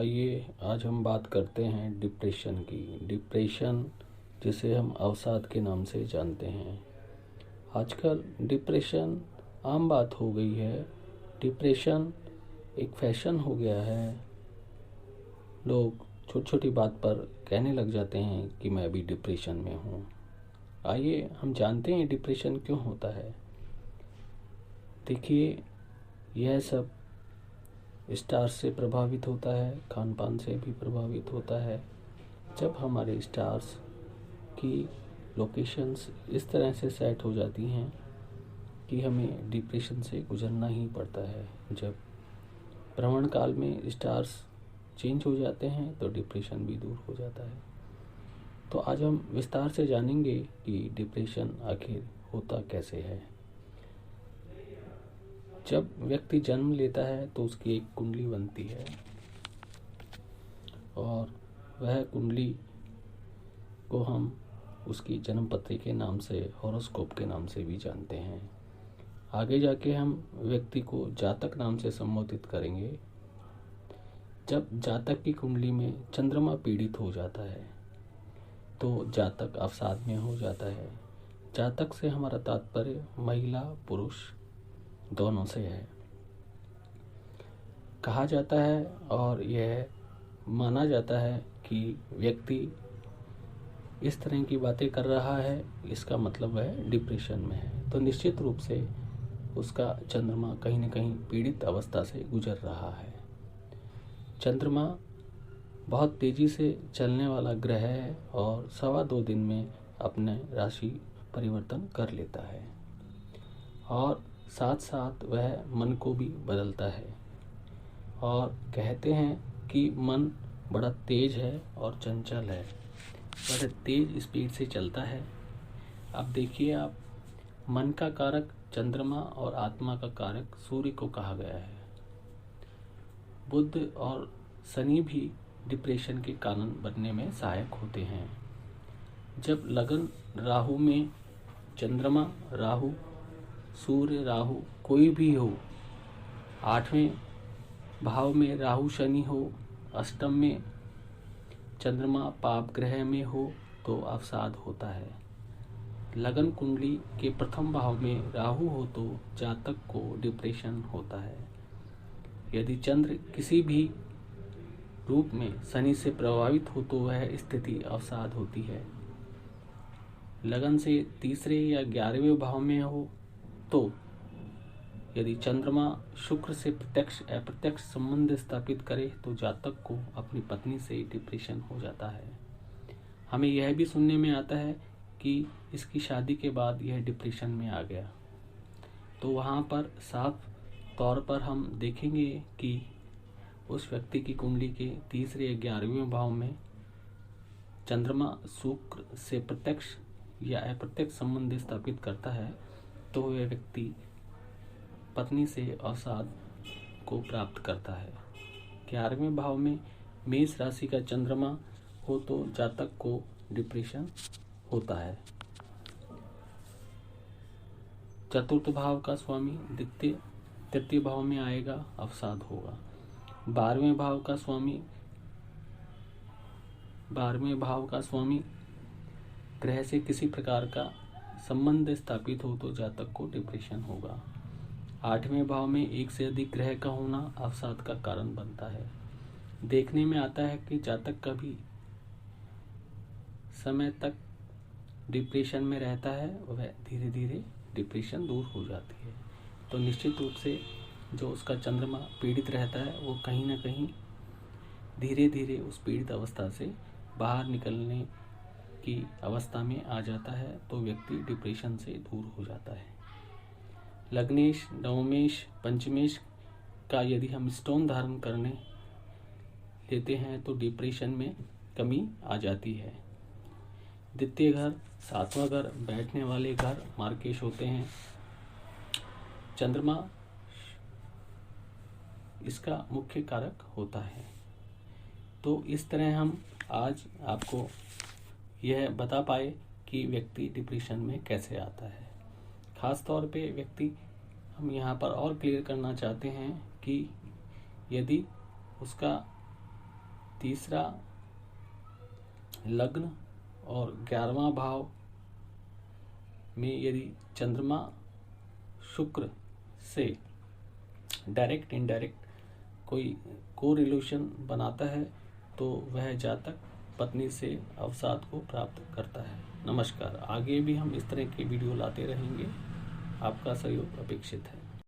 आइए आज हम बात करते हैं डिप्रेशन की। डिप्रेशन जिसे हम अवसाद के नाम से जानते हैं। आजकल डिप्रेशन आम बात हो गई है। डिप्रेशन एक फैशन हो गया है। लोग छोटी छोटी बात पर कहने लग जाते हैं कि मैं भी डिप्रेशन में हूँ। आइए हम जानते हैं डिप्रेशन क्यों होता है। देखिए, यह सब स्टार्स से प्रभावित होता है, खान पान से भी प्रभावित होता है। जब हमारे स्टार्स की लोकेशंस इस तरह से सेट हो जाती हैं कि हमें डिप्रेशन से गुजरना ही पड़ता है। जब भ्रमण काल में स्टार्स चेंज हो जाते हैं तो डिप्रेशन भी दूर हो जाता है। तो आज हम विस्तार से जानेंगे कि डिप्रेशन आखिर होता कैसे है। जब व्यक्ति जन्म लेता है तो उसकी एक कुंडली बनती है और वह कुंडली को हम उसकी जन्म पत्री के नाम से, हॉरोस्कोप के नाम से भी जानते हैं। आगे जाके हम व्यक्ति को जातक नाम से संबोधित करेंगे। जब जातक की कुंडली में चंद्रमा पीड़ित हो जाता है तो जातक अवसाद में हो जाता है। जातक से हमारा तात्पर्य महिला पुरुष दोनों से है। कहा जाता है और यह माना जाता है कि व्यक्ति इस तरह की बातें कर रहा है, इसका मतलब वह डिप्रेशन में है। तो निश्चित रूप से उसका चंद्रमा कहीं न कहीं पीड़ित अवस्था से गुजर रहा है। चंद्रमा बहुत तेजी से चलने वाला ग्रह है और 2.25 दिन में अपने राशि परिवर्तन कर लेता है और साथ साथ वह मन को भी बदलता है। और कहते हैं कि मन बड़ा तेज है और चंचल है, बड़े तेज स्पीड से चलता है। अब देखिए आप, मन का कारक चंद्रमा और आत्मा का कारक सूर्य को कहा गया है। बुध और शनि भी डिप्रेशन के कारण बनने में सहायक होते हैं। जब लगन राहु में चंद्रमा राहु, सूर्य राहु कोई भी हो, 8वें भाव में राहु शनि हो, अष्टम में चंद्रमा पाप ग्रह में हो तो अवसाद होता है। लगन कुंडली के प्रथम भाव में राहु हो तो जातक को डिप्रेशन होता है। यदि चंद्र किसी भी रूप में शनि से प्रभावित हो तो वह स्थिति अवसाद होती है। लगन से तीसरे या 11वें भाव में हो तो यदि चंद्रमा शुक्र से प्रत्यक्ष अप्रत्यक्ष संबंध स्थापित करे तो जातक को अपनी पत्नी से डिप्रेशन हो जाता है। हमें यह भी सुनने में आता है कि इसकी शादी के बाद यह डिप्रेशन में आ गया। तो वहाँ पर साफ तौर पर हम देखेंगे कि उस व्यक्ति की कुंडली के तीसरे या 11वें भाव में चंद्रमा शुक्र से प्रत्यक्ष या अप्रत्यक्ष संबंध स्थापित करता है तो वह व्यक्ति पत्नी से अवसाद को प्राप्त करता है। 11वें भाव में मेष राशि का चंद्रमा हो तो जातक को डिप्रेशन होता है। चतुर्थ भाव का स्वामी तृतीय भाव में आएगा, अवसाद होगा। 12वें भाव का स्वामी ग्रह से किसी प्रकार का संबंध स्थापित हो तो जातक को डिप्रेशन होगा। 8वें भाव में एक से अधिक ग्रह का होना अवसाद का कारण बनता है। देखने में आता है कि जातक कभी समय तक डिप्रेशन में रहता है, वह धीरे धीरे डिप्रेशन दूर हो जाती है। तो निश्चित रूप से जो उसका चंद्रमा पीड़ित रहता है वो कहीं ना कहीं धीरे धीरे उस पीड़ित अवस्था से बाहर निकलने की अवस्था में आ जाता है तो व्यक्ति डिप्रेशन से दूर हो जाता है। लग्नेश, नवमेश, पंचमेश का यदि हम स्टोन धारण करने लेते हैं तो डिप्रेशन में कमी आ जाती है। द्वितीय घर, 7वां घर, बैठने वाले घर मार्केश होते हैं। चंद्रमा इसका मुख्य कारक होता है। तो इस तरह हम आज आपको यह बता पाए कि व्यक्ति डिप्रेशन में कैसे आता है। खास तौर पे व्यक्ति हम यहाँ पर और क्लियर करना चाहते हैं कि यदि उसका तीसरा, लग्न और 11वां भाव में यदि चंद्रमा शुक्र से डायरेक्ट इनडायरेक्ट कोई कोरिलेशन बनाता है तो वह जातक पत्नी से अवसाद को प्राप्त करता है। नमस्कार। आगे भी हम इस तरह के वीडियो लाते रहेंगे। आपका सहयोग अपेक्षित है।